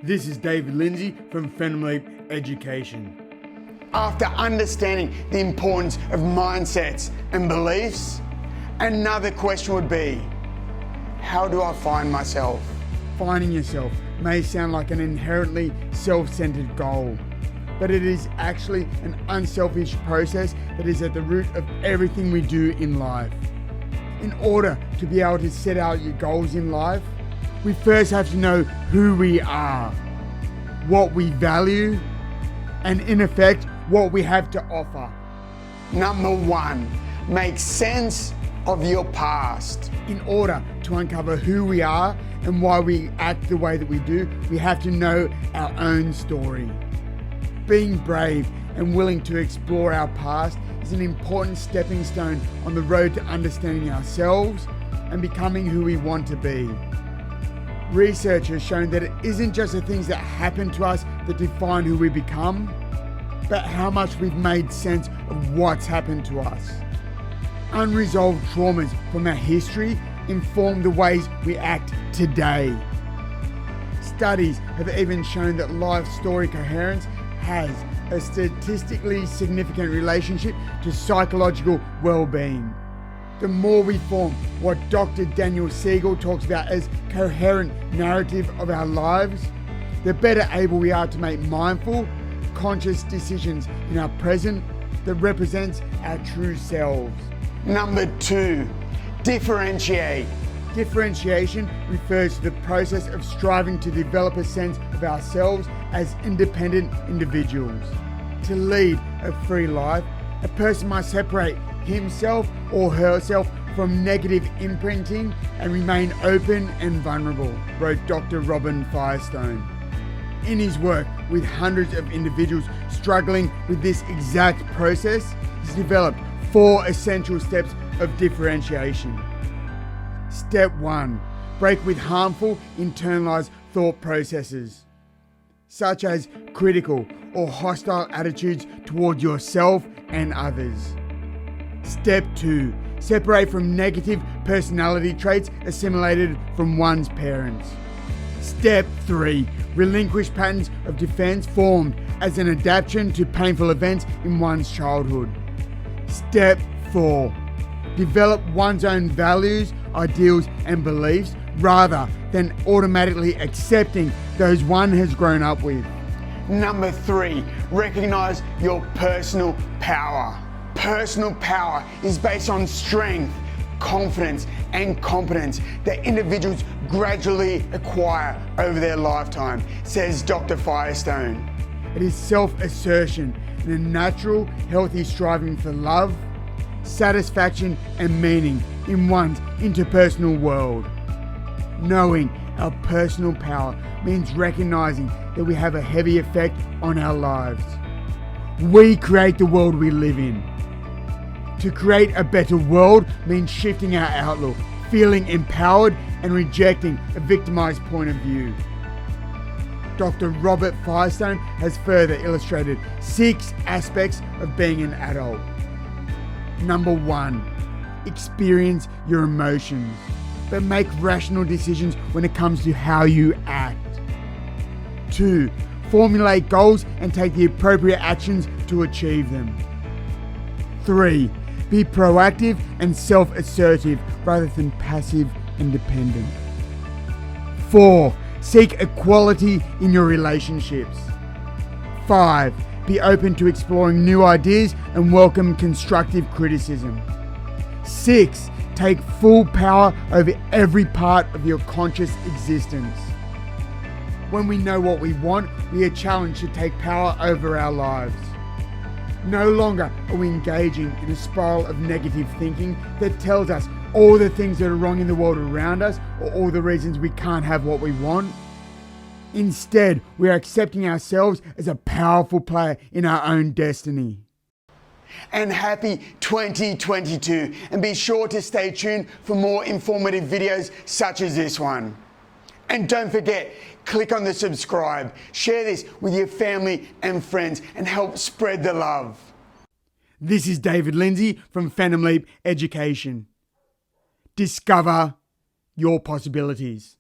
This is David Lindsay from Leap Education. After understanding the importance of mindsets and beliefs, another question would be, how do I find myself? Finding yourself may sound like an inherently self-centered goal, but it is actually an unselfish process that is at the root of everything we do in life. In order to be able to set out your goals in life, we first have to know who we are, what we value, and in effect, what we have to offer. Number one, make sense of your past. In order to uncover who we are and why we act the way that we do, we have to know our own story. Being brave and willing to explore our past is an important stepping stone on the road to understanding ourselves and becoming who we want to be. Research has shown that it isn't just the things that happen to us that define who we become, but how much we've made sense of what's happened to us. Unresolved traumas from our history inform the ways we act today. Studies have even shown that life story coherence has a statistically significant relationship to psychological well-being. The more we form what Dr. Daniel Siegel talks about as coherent narrative of our lives, the better able we are to make mindful, conscious decisions in our present that represents our true selves. Number two, differentiate. Differentiation refers to the process of striving to develop a sense of ourselves as independent individuals. To lead a free life, a person must separate himself or herself from negative imprinting and remain open and vulnerable, wrote Dr. Robin Firestone. In his work with hundreds of individuals struggling with this exact process, he's developed 4 essential steps of differentiation. Step 1. Break with harmful internalized thought processes, such as critical or hostile attitudes toward yourself and others. Step 2. Separate from negative personality traits assimilated from one's parents. Step 3. Relinquish patterns of defense formed as an adaptation to painful events in one's childhood. Step 4. Develop one's own values, ideals, and beliefs rather than automatically accepting those one has grown up with. Number 3, recognize your personal power. Personal power is based on strength, confidence, and competence that individuals gradually acquire over their lifetime, says Dr. Firestone. It is self-assertion and a natural, healthy striving for love, satisfaction, and meaning in one's interpersonal world. Knowing our personal power means recognizing that we have a heavy effect on our lives. We create the world we live in. To create a better world means shifting our outlook, feeling empowered, and rejecting a victimized point of view. Dr. Robert Firestone has further illustrated 6 aspects of being an adult. Number 1, experience your emotions, but make rational decisions when it comes to how you act. 2, formulate goals and take the appropriate actions to achieve them. 3, be proactive and self-assertive rather than passive and dependent. 4, seek equality in your relationships. 5, be open to exploring new ideas and welcome constructive criticism. 6, take full power over every part of your conscious existence. When we know what we want, we are challenged to take power over our lives. No longer are we engaging in a spiral of negative thinking that tells us all the things that are wrong in the world around us or all the reasons we can't have what we want. Instead, we are accepting ourselves as a powerful player in our own destiny. And happy 2022, and be sure to stay tuned for more informative videos such as this one. And don't forget, click on the subscribe, share this with your family and friends, and help spread the love. This is David Lindsay from Leap Education. Discover your possibilities.